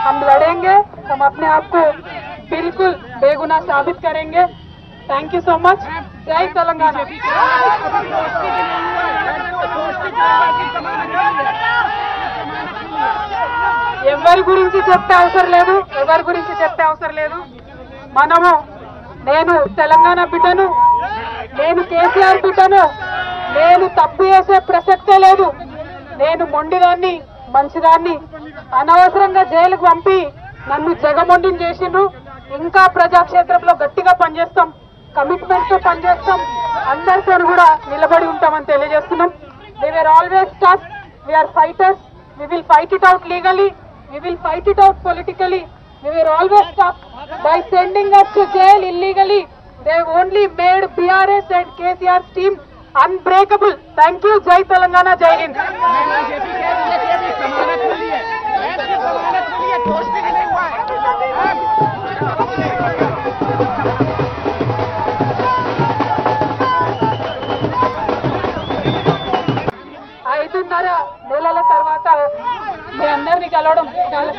हम लड़ेंगे, हम अपने आप को बिल्कुल बेगुनाह साबित करेंगे। Thank you so much. जय तेलंगाना। ఎవరి గురించి చెప్పే అవసరం లేదు, మనము నేను తెలంగాణ బిడ్డను, నేను కేసీఆర్ బిడ్డను, నేను తప్పు చేసే ప్రసక్తే లేదు. నేను మొండిదాన్ని, మంచిదాన్ని, అనవసరంగా జైలుకు పంపి నన్ను జగమొండిని చేసిండ్రు. ఇంకా ప్రజాక్షేత్రంలో గట్టిగా పనిచేస్తాం, కమిట్మెంట్ తో పనిచేస్తాం, అందరితో కూడా నిలబడి ఉంటామని తెలియజేస్తున్నాం. We were always tough, we are fighters, we will fight it out legally, we will fight it out politically. We were always tough. By sending us to jail illegally, they only made BRS and KCR's team unbreakable. Thank you. Jai Telangana, Jai Hind. ఐదున్నర నెలల తర్వాత మీ అందరినీ కలవడం చాలా